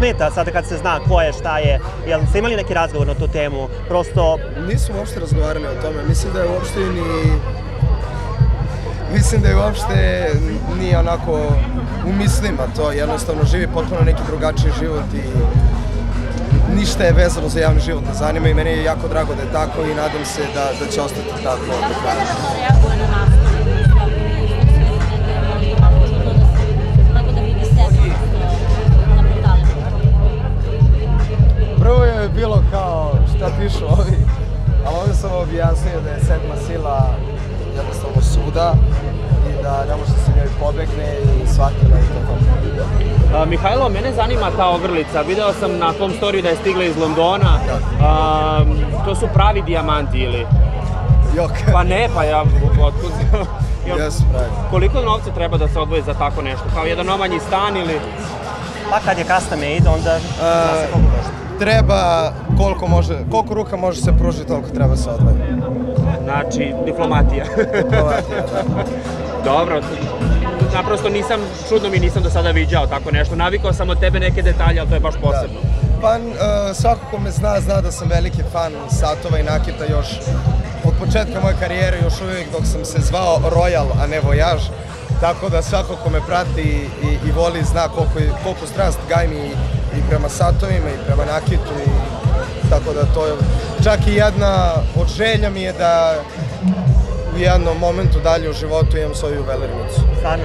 smeta sada kad se zna ko je, šta je? Jel ste imali neki razgovor na tu temu? Prosto... Nismo uopšte razgovarali o tome. Mislim da je uopšte Mislim da je uopšte nije onako u mislima to. Jednostavno živi potpuno neki drugačiji život i ništa je vezano za javni život ne zanima i meni je jako drago da je tako i nadam se da će ostati tako do kraja. Prvo je bilo kao šta pišu ovi, ali ovdje sam objasnio da je sedma sila jednostavno suda i da ne može se njoj pobegne i shvatila i to. Mihajlo, mene zanima ta ogrlica. Video sam na tom storiju da je stigla iz Londona. To su pravi dijamanti ili? Jok. Pa ne, pa ja otkud... Jesu pravi. Koliko novca treba da se odvoji za tako nešto? Kao jedan omanji stan ili... Pa kad je custom made, onda zna se koliko košta. Treba koliko ruka može se pružiti, toliko treba se odvoji. Znači, diplomatija. Diplomatija, da. Dobro, naprosto čudno mi nisam do sada viđao tako nešto. Navikao sam od tebe neke detalje, ali to je baš posebno. Pa, svako ko me zna da sam veliki fan satova i nakita još od početka moje karijere, još uvijek dok sam se zvao Royal, a ne Voyage. Tako da svako ko me prati i voli zna koliko strast gajim i prema satovima i prema nakitu i tako da to je čak i jedna od želja mi je da u jednom momentu dalje u životu imam svoju juvelirnicu. Stvarno?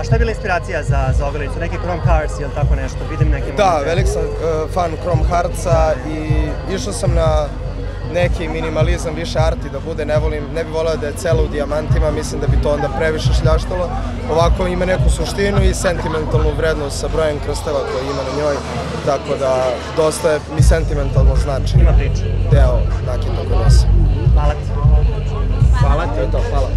A šta je bila inspiracija za ogrlicu? Neki Chrome Hearts ili tako nešto? Vidim neki... Da, velik sam fan Chrome Heartsa i išao sam na neki minimalizam, više arti da bude, ne bi voleo da je celo u dijamantima, mislim da bi to onda previše šljaštalo. Ovako ima neku suštinu i sentimentalnu vrednost sa brojem krstava koji ima na njoj, tako da dosta mi sentimentalno znači. Ima priču. Deo nakita koji nosim. Hvala ti. Hvala ti. To je to, hvala.